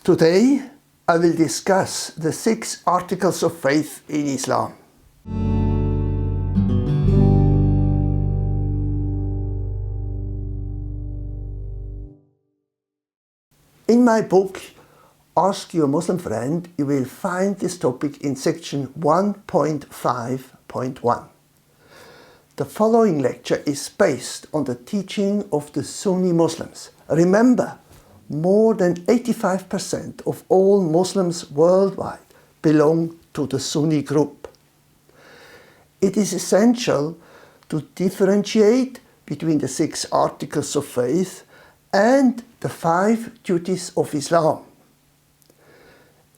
Today I will discuss the 6 articles of faith in Islam. In my book, Ask Your Muslim Friend, you will find this topic in section 1.5.1. The following lecture is based on the teaching of the Sunni Muslims. Remember, more than 85% of all Muslims worldwide belong to the Sunni group. It is essential to differentiate between the 6 articles of faith and the 5 duties of Islam.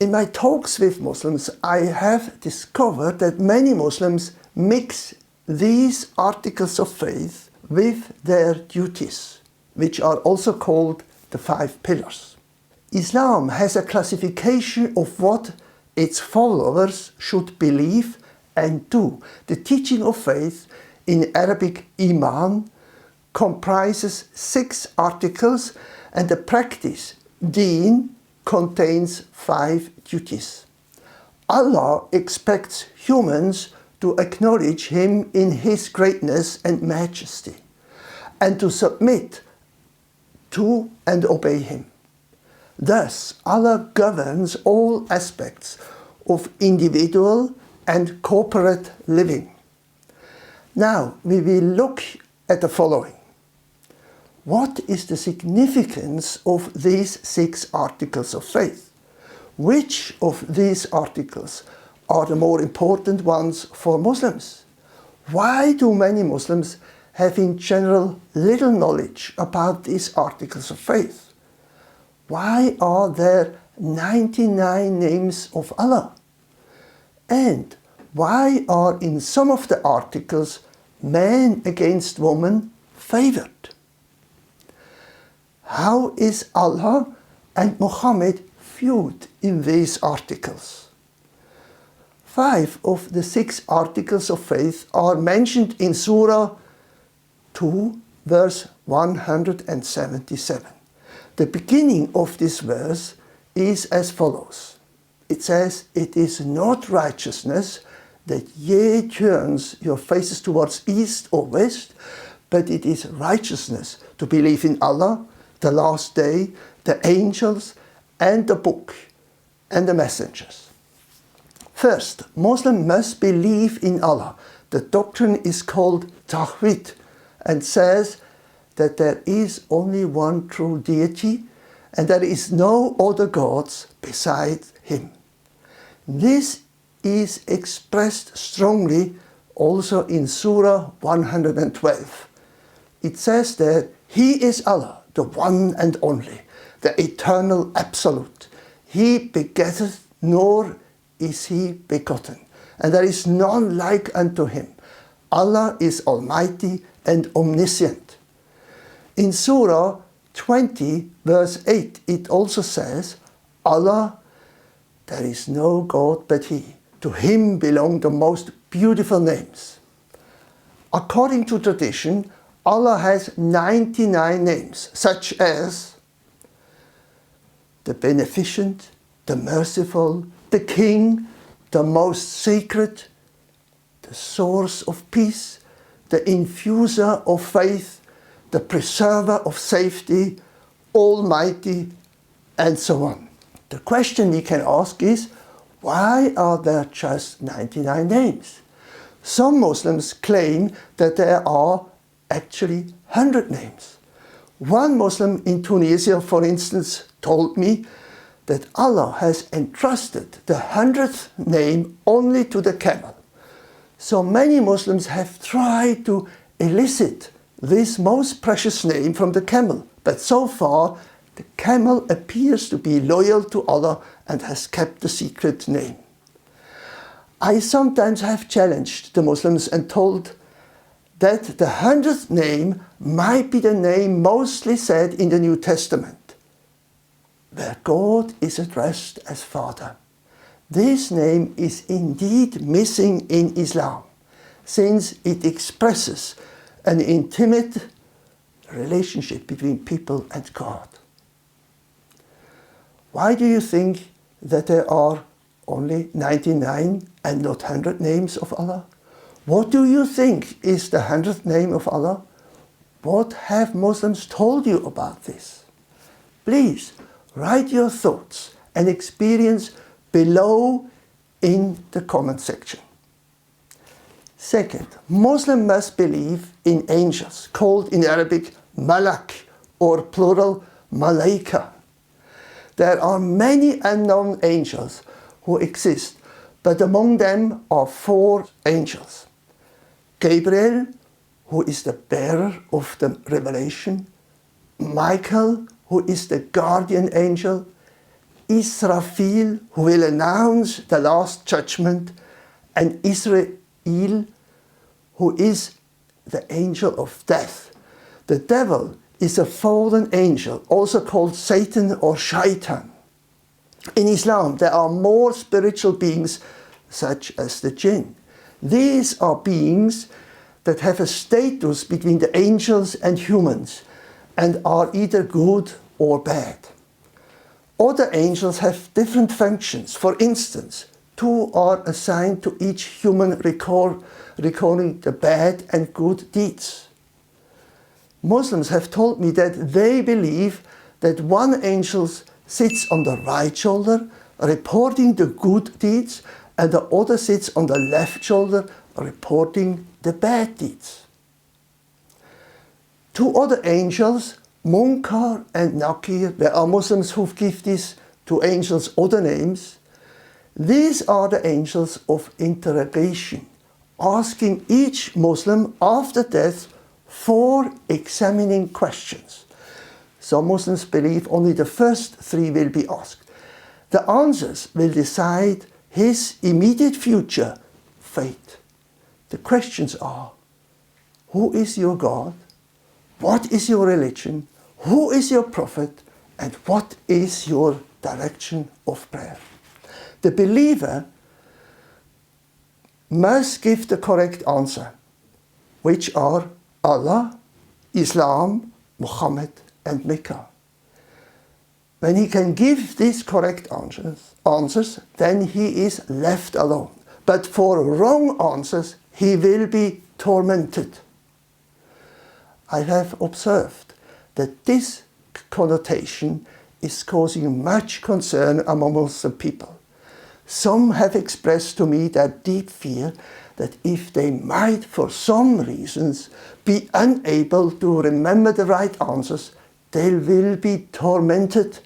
In my talks with Muslims, I have discovered that many Muslims mix these articles of faith with their duties, which are also called the 5 pillars. Islam has a classification of what its followers should believe and do. The teaching of faith, in Arabic Iman, comprises 6 articles, and the practice, Deen, contains 5 duties. Allah expects humans to acknowledge Him in His greatness and majesty, and to submit to and obey Him. Thus, Allah governs all aspects of individual and corporate living. Now, we will look at the following. What is the significance of these 6 articles of faith? Which of these articles are the more important ones for Muslims? Why do many Muslims have in general little knowledge about these articles of faith? Why are there 99 names of Allah? And why are in some of the articles man against woman favored? How is Allah and Muhammad viewed in these articles? 5 of the 6 articles of faith are mentioned in Surah 2, verse 177. The beginning of this verse is as follows. It says, "It is not righteousness that ye turns your faces towards east or west, but it is righteousness to believe in Allah, the last day, the angels, and the book, and the messengers." First, Muslims must believe in Allah. The doctrine is called Tawhid and says that there is only one true deity and there is no other gods besides Him. This is expressed strongly also in Surah 112. It says there, "He is Allah, the one and only, the eternal absolute. He begetteth, nor is He begotten, and there is none like unto Him. Allah is almighty and omniscient." In Surah 20, verse 8, it also says, "Allah, there is no God but He. To Him belong the most beautiful names." According to tradition, Allah has 99 names, such as the Beneficent, the Merciful, the King, the Most Sacred, the Source of Peace, the Infuser of Faith, the Preserver of Safety, Almighty, and so on. The question we can ask is, why are there just 99 names? Some Muslims claim that there are actually 100 names. One Muslim in Tunisia, for instance, told me that Allah has entrusted the 100th name only to the camel. So many Muslims have tried to elicit this most precious name from the camel, but so far the camel appears to be loyal to Allah and has kept the secret name. I sometimes have challenged the Muslims and told that the 100th name might be the name mostly said in the New Testament, where God is addressed as Father. This name is indeed missing in Islam, since it expresses an intimate relationship between people and God. Why do you think that there are only 99 and not 100 names of Allah? What do you think is the 100th name of Allah? What have Muslims told you about this? Please write your thoughts and experience below in the comment section. Second, Muslim must believe in angels, called in Arabic malak or plural malaika. There are many unknown angels who exist, but among them are 4 angels. Gabriel, who is the bearer of the revelation, Michael, who is the guardian angel, Israfil, who will announce the last judgment, and Israel, who is the angel of death. The devil is a fallen angel, also called Satan or Shaitan. In Islam, there are more spiritual beings, such as the jinn. These are beings that have a status between the angels and humans and are either good or bad. Other angels have different functions. For instance, 2 are assigned to each human recording the bad and good deeds. Muslims have told me that they believe that one angel sits on the right shoulder, reporting the good deeds, and the other sits on the left shoulder, reporting the bad deeds. 2 other angels, Munkar and Nakir, there are Muslims who give these 2 angels other names. These are the angels of interrogation, asking each Muslim after death 4 examining questions. Some Muslims believe only the first 3 will be asked. The answers will decide his immediate future fate. The questions are: who is your God? What is your religion? Who is your prophet? And what is your direction of prayer? The believer must give the correct answer, which are Allah, Islam, Muhammad, and Mecca. When he can give these correct answers, then he is left alone. But for wrong answers, he will be tormented. I have observed that this connotation is causing much concern among Muslim people. Some have expressed to me their deep fear that if they might, for some reasons, be unable to remember the right answers, they will be tormented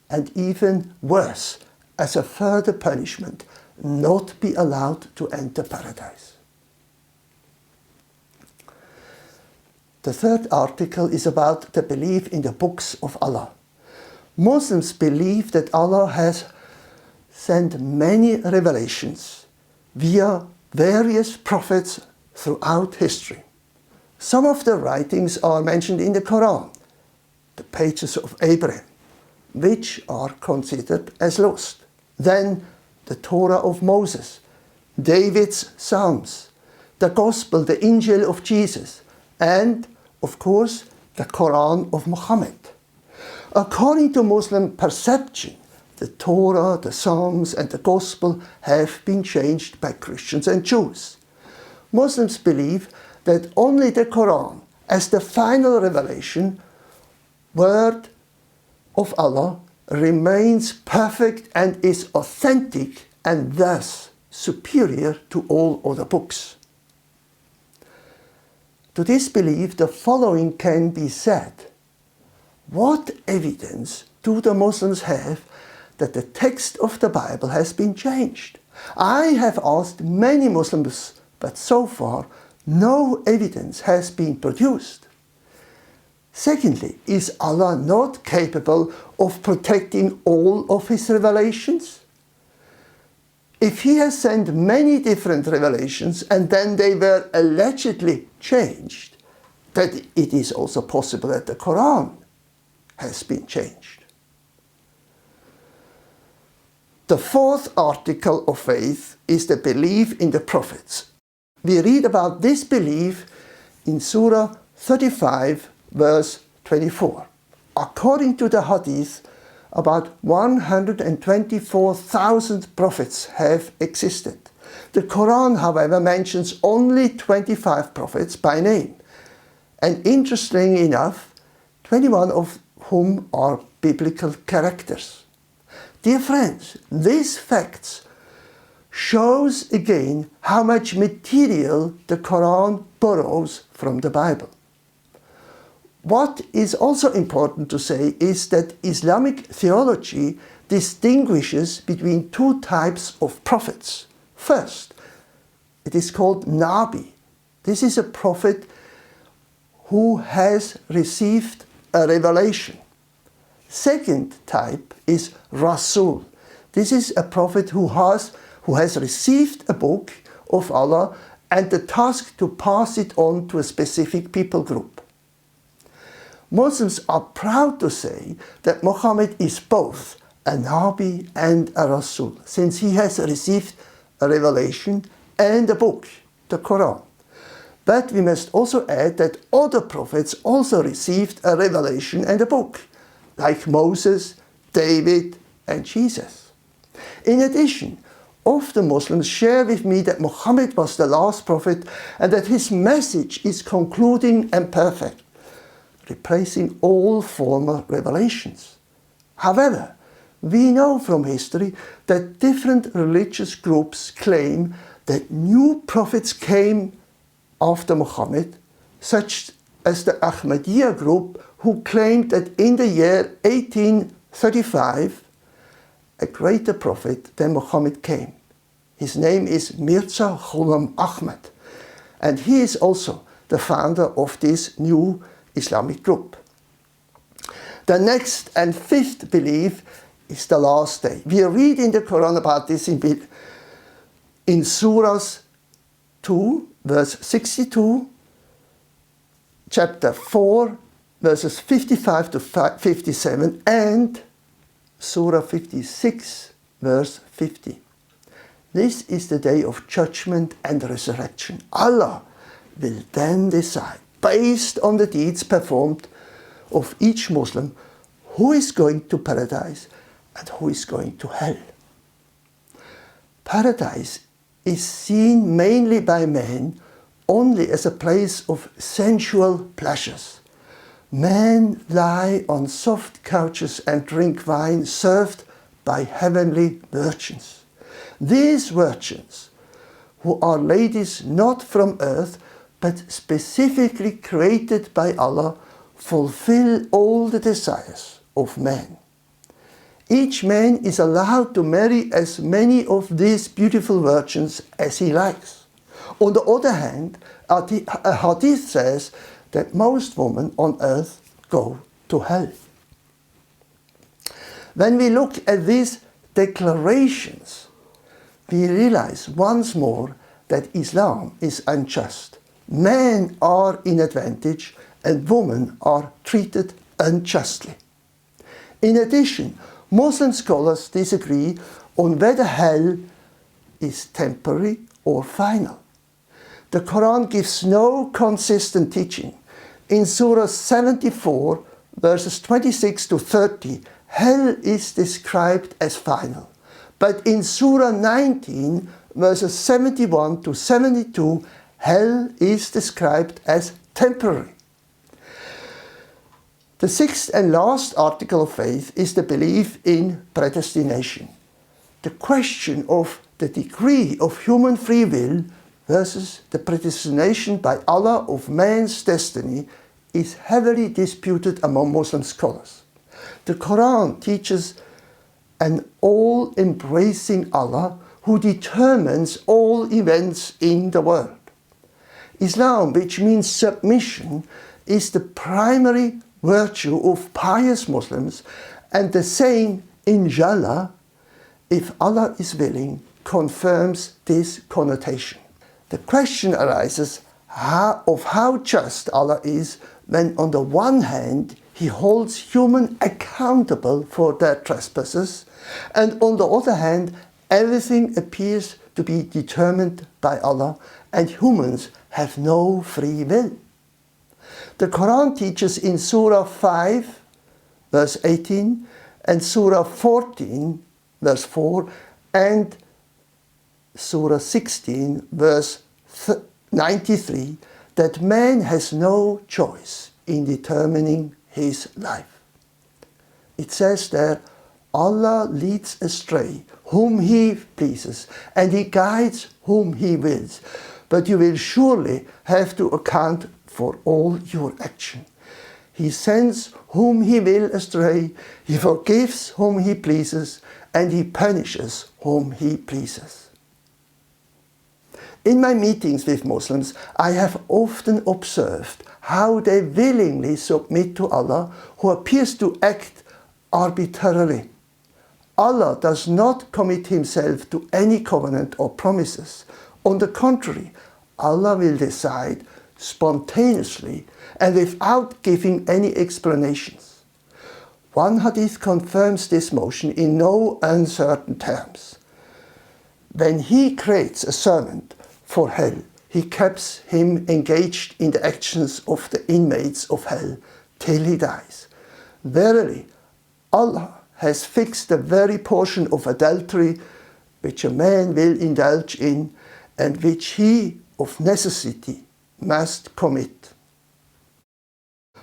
and, even worse, as a further punishment, not be allowed to enter paradise. The third article is about the belief in the books of Allah. Muslims believe that Allah has sent many revelations via various prophets throughout history. Some of the writings are mentioned in the Quran, the pages of Abraham, which are considered as lost. Then the Torah of Moses, David's Psalms, the Gospel, the Injil of Jesus, and, of course, the Quran of Muhammad. According to Muslim perception, the Torah, the Psalms, and the Gospel have been changed by Christians and Jews. Muslims believe that only the Quran, as the final revelation, word of Allah, remains perfect and is authentic and thus superior to all other books. To this belief, the following can be said. What evidence do the Muslims have that the text of the Bible has been changed? I have asked many Muslims, but so far no evidence has been produced. Secondly, is Allah not capable of protecting all of his revelations? If he has sent many different revelations and then they were allegedly changed, that it is also possible that the Quran has been changed. The fourth article of faith is the belief in the prophets. We read about this belief in Surah 35, verse 24. According to the Hadith, about 124,000 prophets have existed. The Quran, however, mentions only 25 prophets by name, and interestingly enough, 21 of whom are biblical characters. Dear friends, these facts shows again how much material the Quran borrows from the Bible. What is also important to say is that Islamic theology distinguishes between two types of prophets. First, it is called Nabi. This is a prophet who has received a revelation. Second type is Rasul. This is a prophet who has received a book of Allah and the task to pass it on to a specific people group. Muslims are proud to say that Muhammad is both a Nabi and a Rasul, since he has received a revelation and a book, the Quran. But we must also add that other prophets also received a revelation and a book, like Moses, David, and Jesus. In addition, often Muslims share with me that Muhammad was the last prophet and that his message is concluding and perfect, replacing all former revelations. However, we know from history that different religious groups claim that new prophets came after Muhammad, such as the Ahmadiyya group, who claimed that in the year 1835, a greater prophet than Muhammad came. His name is Mirza Ghulam Ahmad, and he is also the founder of this new Islamic group. The next and fifth belief is the last day. We read in the Quran about this in Surah 2, verse 62, chapter 4, verses 55 to 57, and Surah 56, verse 50. This is the day of judgment and resurrection. Allah will then decide, based on the deeds performed of each Muslim, who is going to paradise and who is going to hell. Paradise is seen mainly by men only as a place of sensual pleasures. Men lie on soft couches and drink wine served by heavenly virgins. These virgins, who are ladies not from earth, but specifically created by Allah, fulfill all the desires of men. Each man is allowed to marry as many of these beautiful virgins as he likes. On the other hand, a hadith says that most women on earth go to hell. When we look at these declarations, we realize once more that Islam is unjust. Men are in advantage and women are treated unjustly. In addition, Muslim scholars disagree on whether hell is temporary or final. The Quran gives no consistent teaching. In Surah 74, verses 26 to 30, hell is described as final. But in Surah 19, verses 71 to 72, hell is described as temporary. The sixth and last article of faith is the belief in predestination. The question of the degree of human free will versus the predestination by Allah of man's destiny is heavily disputed among Muslim scholars. The Quran teaches an all-embracing Allah who determines all events in the world. Islam, which means submission, is the primary virtue of pious Muslims, and the saying, Inshallah, if Allah is willing, confirms this connotation. The question arises of how just Allah is when on the one hand He holds humans accountable for their trespasses, and on the other hand everything appears to be determined by Allah and humans have no free will. The Quran teaches in Surah 5, verse 18, and Surah 14, verse 4, and Surah 16, verse 93, that man has no choice in determining his life. It says there, Allah leads astray whom He pleases, and He guides whom He wills. But you will surely have to account for all your action. He sends whom He will astray, He forgives whom He pleases, and He punishes whom He pleases. In my meetings with Muslims, I have often observed how they willingly submit to Allah, who appears to act arbitrarily. Allah does not commit Himself to any covenant or promises. On the contrary, Allah will decide spontaneously and without giving any explanations. One hadith confirms this motion in no uncertain terms. When He creates a servant for hell, He keeps him engaged in the actions of the inmates of hell till he dies. Verily, Allah has fixed the very portion of adultery which a man will indulge in and which he of necessity must commit.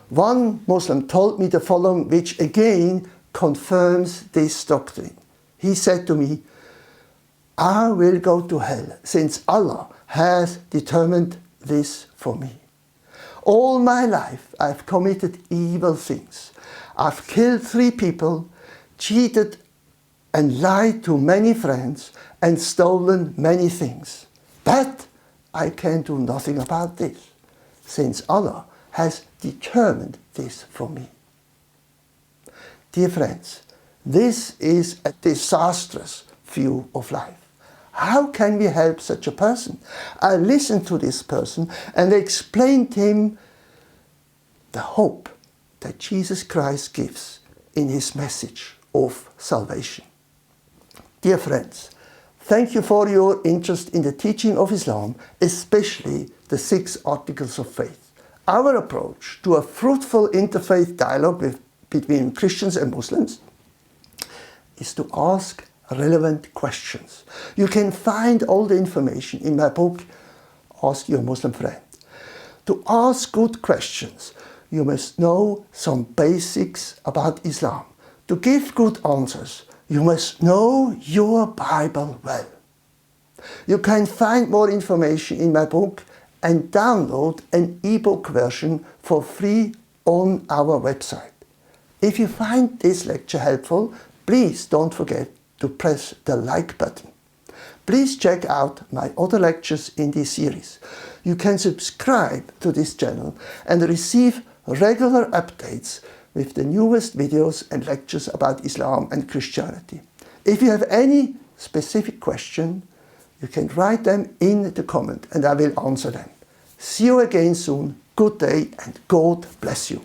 One Muslim told me the following, which again confirms this doctrine. He said to me, I will go to hell since Allah has determined this for me. All my life I've committed evil things. I've killed 3 people, cheated and lied to many friends, and stolen many things. But I can do nothing about this, since Allah has determined this for me. Dear friends, this is a disastrous view of life. How can we help such a person? I listened to this person and explained to him the hope that Jesus Christ gives in His message of salvation. Dear friends, thank you for your interest in the teaching of Islam, especially the 6 articles of faith. Our approach to a fruitful interfaith dialogue between Christians and Muslims is to ask relevant questions. You can find all the information in my book, Ask Your Muslim Friend. To ask good questions, you must know some basics about Islam. To give good answers, you must know your Bible well. You can find more information in my book and download an ebook version for free on our website. If you find this lecture helpful, please don't forget to press the like button. Please check out my other lectures in this series. You can subscribe to this channel and receive regular updates with the newest videos and lectures about Islam and Christianity. If you have any specific question, you can write them in the comment and I will answer them. See you again soon. Good day and God bless you.